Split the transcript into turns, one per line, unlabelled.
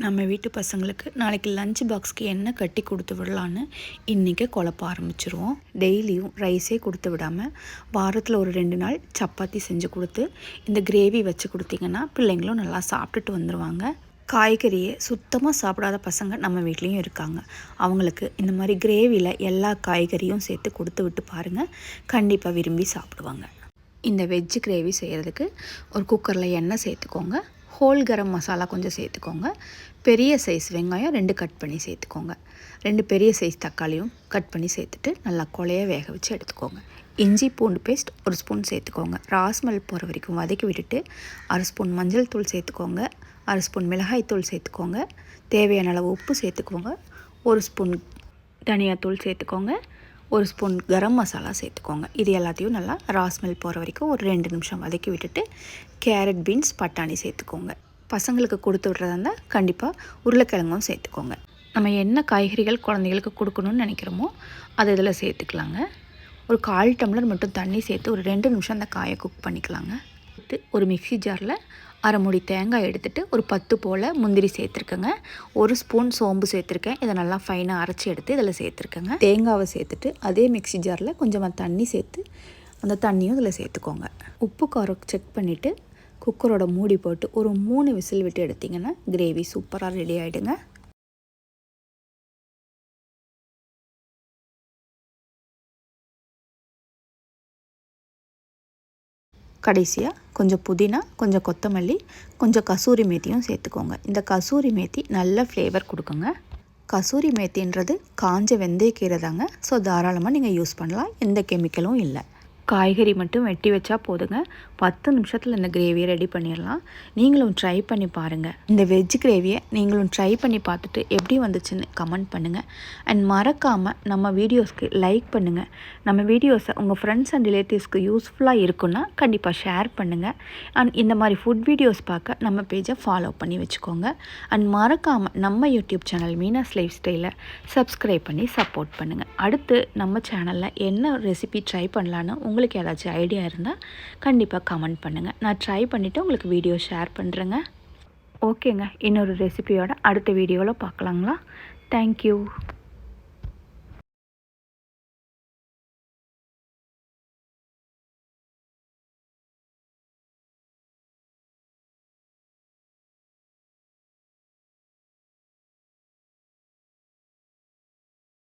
நம்ம வீட்டு பசங்களுக்கு நாளைக்கு லஞ்ச் பாக்ஸ்க்கு என்ன கட்டி கொடுத்து விடலான்னு இன்றைக்கி குழப்ப ஆரம்பிச்சிருவோம். டெய்லியும் ரைஸே கொடுத்து விடாமல் வாரத்தில் ஒரு 2 நாள் சப்பாத்தி செஞ்சு கொடுத்து இந்த கிரேவி வச்சு கொடுத்தீங்கன்னா பிள்ளைங்களும் நல்லா சாப்பிட்டுட்டு வந்துடுவாங்க. காய்கறியை சுத்தமாக சாப்பிடாத பசங்க நம்ம வீட்லேயும் இருக்காங்க. அவங்களுக்கு இந்த மாதிரி கிரேவியில் எல்லா காய்கறியும் சேர்த்து கொடுத்து விட்டு பாருங்கள், கண்டிப்பாக விரும்பி சாப்பிடுவாங்க. இந்த வெஜ்ஜு கிரேவி செய்கிறதுக்கு ஒரு குக்கரில் எண்ணெய் சேர்த்துக்கோங்க. ஹோல் கரம் மசாலா கொஞ்சம் சேர்த்துக்கோங்க. பெரிய சைஸ் வெங்காயம் 2 கட் பண்ணி சேர்த்துக்கோங்க. 2 பெரிய சைஸ் தக்காளியும் கட் பண்ணி சேர்த்துட்டு நல்லா கொலைய வேக வச்சு எடுத்துக்கோங்க. இஞ்சி பூண்டு பேஸ்ட் 1 ஸ்பூன் சேர்த்துக்கோங்க. ராஸ்மல் போகிற வரைக்கும் வதக்கி விட்டுட்டு 1/2 ஸ்பூன் மஞ்சள் தூள் சேர்த்துக்கோங்க. 1/2 ஸ்பூன் மிளகாய் தூள் சேர்த்துக்கோங்க. தேவையான அளவு உப்பு சேர்த்துக்கோங்க. 1 ஸ்பூன் தனியாத்தூள் சேர்த்துக்கோங்க. 1 ஸ்பூன் கரம் மசாலா சேர்த்துக்கோங்க. இது எல்லாத்தையும் நல்லா ராஸ்மெல் போகிற வரைக்கும் ஒரு 2 நிமிஷம் வதக்கி விட்டுட்டு கேரட், பீன்ஸ், பட்டாணி சேர்த்துக்கோங்க. பசங்களுக்கு கொடுத்து விட்றதா இருந்தால் கண்டிப்பாக உருளைக்கிழங்கும் சேர்த்துக்கோங்க. நம்ம என்ன காய்கறிகள் குழந்தைகளுக்கு கொடுக்கணும்னு நினைக்கிறோமோ அதை இதில் சேர்த்துக்கலாங்க. ஒரு 1/4 டம்ளர் மட்டும் தண்ணி சேர்த்து ஒரு 2 நிமிஷம் அந்த காயை குக் பண்ணிக்கலாங்க. ஒரு மிக்ஸி ஜாரில் 1/2 மூடி தேங்காய் எடுத்துகிட்டு ஒரு 10 போல் முந்திரி சேர்த்துருக்கேங்க. 1 ஸ்பூன் சோம்பு சேர்த்துருக்கேன். இதை நல்லா ஃபைனாக அரைச்சி எடுத்து இதில் சேர்த்துருக்கேங்க. தேங்காவை சேர்த்துட்டு அதே மிக்ஸி ஜாரில் கொஞ்சமாக தண்ணி சேர்த்து அந்த தண்ணியும் இதில் சேர்த்துக்கோங்க. உப்பு காரம் செக் பண்ணிவிட்டு குக்கரோட மூடி போட்டு ஒரு 3 விசில் விட்டு எடுத்திங்கன்னா கிரேவி சூப்பராக ரெடி ஆகிடுங்க. கடைசியாக கொஞ்சம் புதினா, கொஞ்சம் கொத்தமல்லி, கொஞ்சம் கசூரி மேத்தியும் சேர்த்துக்கோங்க. இந்த கசூரி மேத்தி நல்ல ஃப்ளேவர் கொடுக்குங்க. கசூரி மேத்தின்றது காஞ்ச வெந்தயக்கீரை தாங்க. ஸோ தாராளமாக நீங்கள் யூஸ் பண்ணலாம், எந்த கெமிக்கலும் இல்லை. காய்கறி மட்டும் வெட்டி வச்சா போதுங்க. 10 நிமிஷத்தில் இந்த கிரேவியை ரெடி பண்ணிடலாம். நீங்களும் ட்ரை பண்ணி பாருங்கள். இந்த வெஜ் கிரேவியை நீங்களும் ட்ரை பண்ணி பார்த்துட்டு எப்படி வந்துச்சுன்னு கமெண்ட் பண்ணுங்கள். அண்ட் மறக்காமல் நம்ம வீடியோஸ்க்கு லைக் பண்ணுங்கள். நம்ம வீடியோஸை உங்கள் ஃப்ரெண்ட்ஸ் அண்ட் ரிலேட்டிவ்ஸ்க்கு யூஸ்ஃபுல்லாக இருக்குன்னா கண்டிப்பாக ஷேர் பண்ணுங்கள். அண்ட் இந்த மாதிரி ஃபுட் வீடியோஸ் பார்க்க நம்ம பேஜை ஃபாலோ பண்ணி வச்சுக்கோங்க. அண்ட் மறக்காமல் நம்ம யூடியூப் சேனல் மீனாஸ் லைஃப் ஸ்டைலை சப்ஸ்கிரைப் பண்ணி சப்போர்ட் பண்ணுங்கள். அடுத்து நம்ம சேனலில் என்ன ரெசிபி ட்ரை பண்ணலான்னு உங்களுக்கு ஏதாச்சும் ஐடியா இருந்தால் கண்டிப்பாக கமெண்ட் பண்ணுங்கள். நான் ட்ரை பண்ணிவிட்டு உங்களுக்கு வீடியோ ஷேர் பண்ணுறேங்க. ஓகேங்க, இன்னொரு ரெசிபியோட அடுத்த வீடியோவில் பார்க்கலாங்களா? தேங்க்யூ.